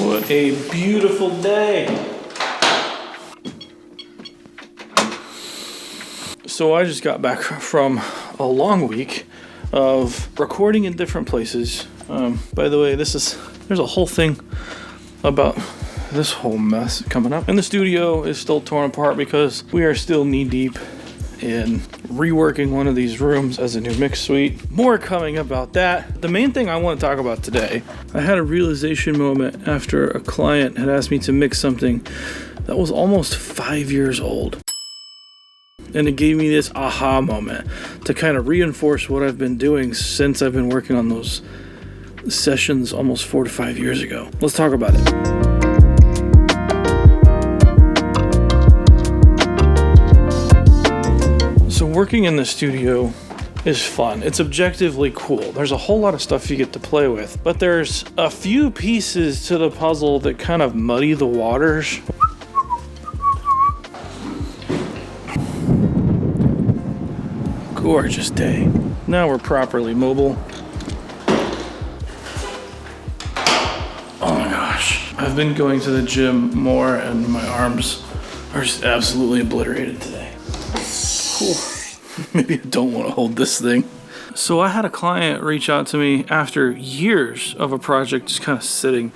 What a beautiful day. So I just got back from a long week of recording in different places. By the way, there's a whole thing about this whole mess coming up. And the studio is still torn apart because we are still knee deep in reworking one of these rooms as a new mix suite. More coming about that. The main thing I want to talk about today, I had a realization moment after a client had asked me to mix something that was almost 5 years old. And it gave me this aha moment to kind of reinforce what I've been doing since I've been working on those sessions almost 4 to 5 years ago. Let's talk about it. So working in the studio is fun. It's objectively cool. There's a whole lot of stuff you get to play with, but there's a few pieces to the puzzle that kind of muddy the waters. Gorgeous day. Now we're properly mobile. Oh my gosh. I've been going to the gym more and my arms are just absolutely obliterated today. Cool. Maybe I don't want to hold this thing. So I had a client reach out to me after years of a project just kind of sitting.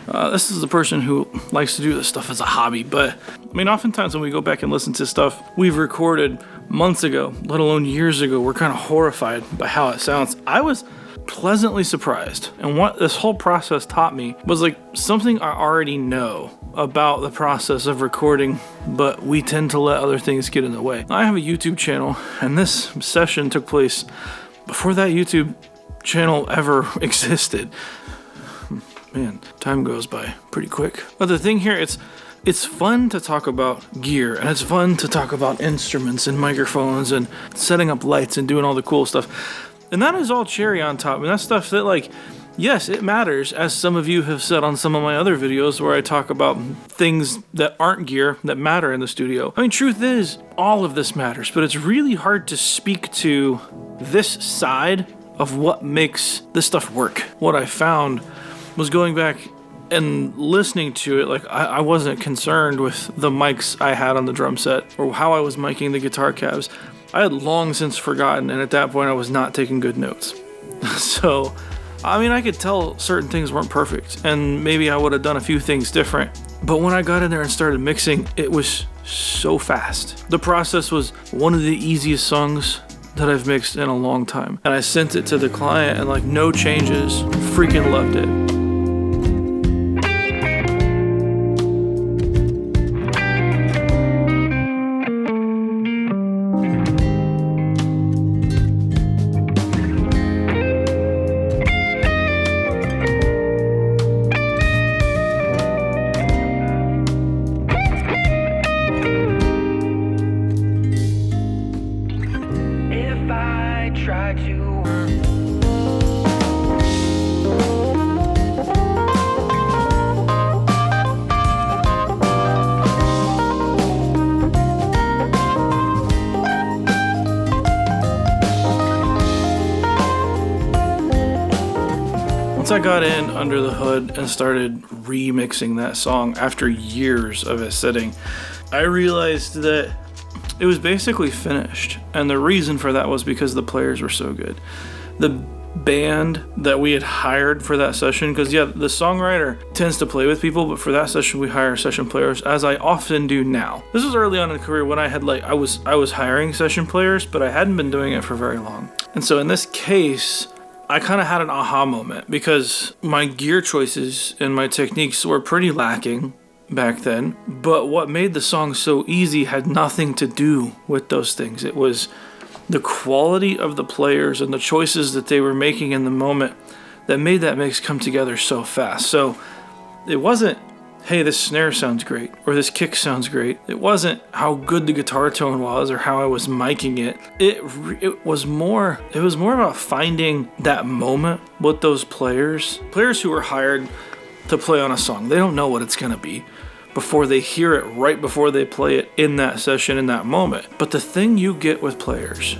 This is the person who likes to do this stuff as a hobby, but I mean, oftentimes when we go back and listen to stuff we've recorded months ago, let alone years ago, we're kind of horrified by how it sounds. I was pleasantly surprised, and what this whole process taught me was like something I already know about the process of recording, but we tend to let other things get in the way. I have a YouTube channel, and this session took place before that YouTube channel ever existed. Man, time goes by pretty quick. But the thing here, it's fun to talk about gear, and it's fun to talk about instruments and microphones and setting up lights and doing all the cool stuff. And that is all cherry on top. And that's stuff that, like, yes, it matters, as some of you have said on some of my other videos where I talk about things that aren't gear that matter in the studio. I mean, truth is, all of this matters, but it's really hard to speak to this side of what makes this stuff work. What I found was going back and listening to it, like I wasn't concerned with the mics I had on the drum set or how I was miking the guitar cabs. I had long since forgotten, and at that point I was not taking good notes. So, I mean, I could tell certain things weren't perfect, and maybe I would have done a few things different. But when I got in there and started mixing, it was so fast. The process was one of the easiest songs that I've mixed in a long time. And I sent it to the client and like no changes, freaking loved it. Once I got in under the hood and started remixing that song after years of it sitting, I realized that it was basically finished. And the reason for that was because the players were so good. The band that we had hired for that session, because yeah, the songwriter tends to play with people, but for that session we hire session players, as I often do now. This was early on in the career when I had I was hiring session players, but I hadn't been doing it for very long. And so in this case, I kind of had an aha moment because my gear choices and my techniques were pretty lacking back then. But what made the song so easy had nothing to do with those things. It was the quality of the players and the choices that they were making in the moment that made that mix come together so fast. So it wasn't, hey, this snare sounds great, or this kick sounds great. It wasn't how good the guitar tone was or how I was miking it. It was more about finding that moment with those players who were hired to play on a song. They don't know what it's gonna be, before they hear it, right before they play it in that session, in that moment. But the thing you get with players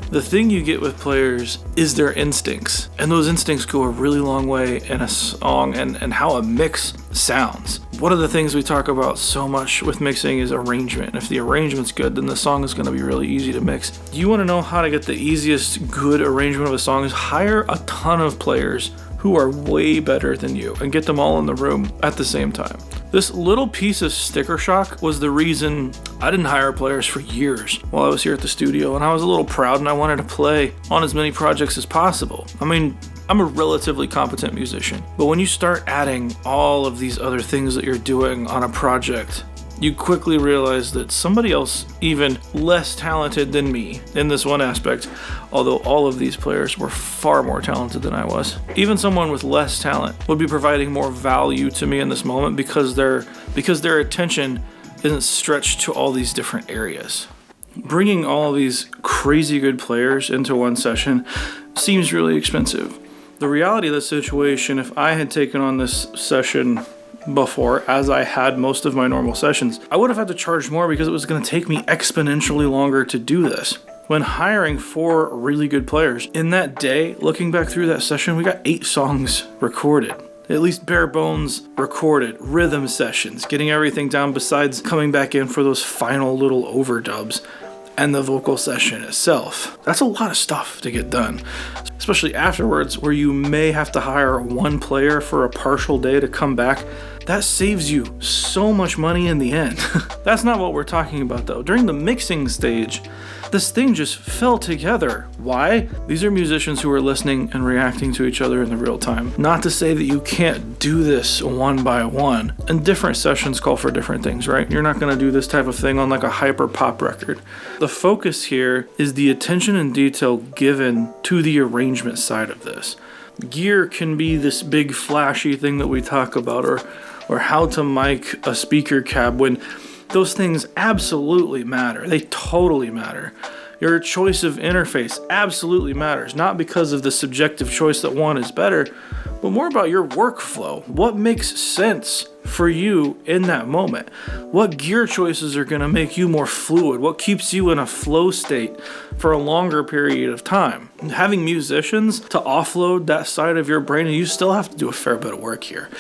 is their instincts. And those instincts go a really long way in a song and how a mix sounds. One of the things we talk about so much with mixing is arrangement. If the arrangement's good, then the song is going to be really easy to mix. You want to know how to get the easiest good arrangement of a song is hire a ton of players who are way better than you and get them all in the room at the same time. This little piece of sticker shock was the reason I didn't hire players for years while I was here at the studio, and I was a little proud and I wanted to play on as many projects as possible. I mean, I'm a relatively competent musician, but when you start adding all of these other things that you're doing on a project, you quickly realize that somebody else even less talented than me in this one aspect, although all of these players were far more talented than I was, even someone with less talent would be providing more value to me in this moment because their attention isn't stretched to all these different areas. Bringing all of these crazy good players into one session seems really expensive. The reality of the situation, if I had taken on this session before, as I had most of my normal sessions, I would have had to charge more because it was going to take me exponentially longer to do this. When hiring 4 really good players, in that day, looking back through that session, we got 8 songs recorded. At least bare bones recorded, rhythm sessions, getting everything down besides coming back in for those final little overdubs and the vocal session itself. That's a lot of stuff to get done, especially afterwards where you may have to hire one player for a partial day to come back. That saves you so much money in the end. That's not what we're talking about though. During the mixing stage, this thing just fell together. Why? These are musicians who are listening and reacting to each other in the real time. Not to say that you can't do this one by one. And different sessions call for different things, right? You're not gonna do this type of thing on like a hyper pop record. The focus here is the attention and detail given to the arrangement side of this. Gear can be this big flashy thing that we talk about, or how to mic a speaker cab, when those things absolutely matter. They totally matter. Your choice of interface absolutely matters, not because of the subjective choice that one is better, but more about your workflow. What makes sense for you in that moment? What gear choices are going to make you more fluid? What keeps you in a flow state for a longer period of time? Having musicians to offload that side of your brain, and you still have to do a fair bit of work here.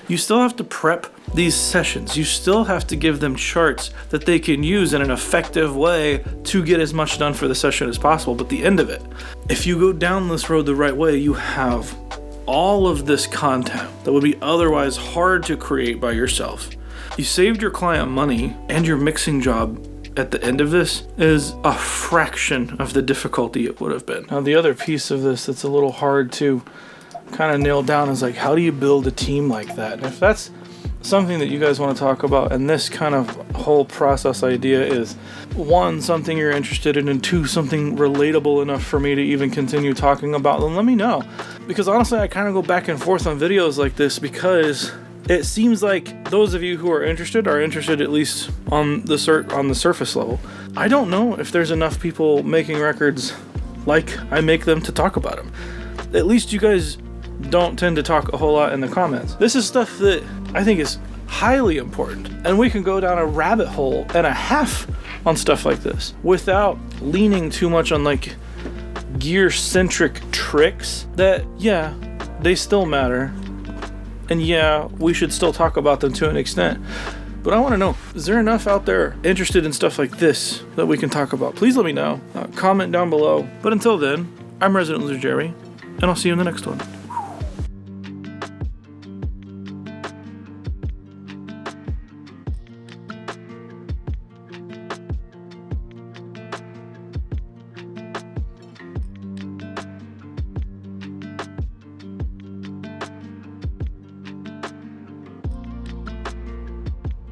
You still have to prep these sessions. You still have to give them charts that they can use in an effective way to get as much done for the session as possible. But the end of it, if you go down this road the right way, you have all of this content that would be otherwise hard to create by yourself. You saved your client money, and your mixing job at the end of this is a fraction of the difficulty it would have been. Now, the other piece of this that's a little hard to kind of nail down is like, how do you build a team like that? And if that's something that you guys want to talk about, and this kind of whole process idea is, 1, something you're interested in, and 2, something relatable enough for me to even continue talking about, then let me know. Because honestly, I kind of go back and forth on videos like this because it seems like those of you who are interested at least on the surface level. I don't know if there's enough people making records like I make them to talk about them. At least you guys don't tend to talk a whole lot in the comments. This is stuff that I think is highly important, and we can go down a rabbit hole and a half on stuff like this without leaning too much on like gear-centric tricks that, yeah, they still matter, and yeah, we should still talk about them to an extent. But I want to know, is there enough out there interested in stuff like this that we can talk about? Please let me know. Comment down below. But until then, I'm Resident Loser Jeremy, and I'll see you in the next one.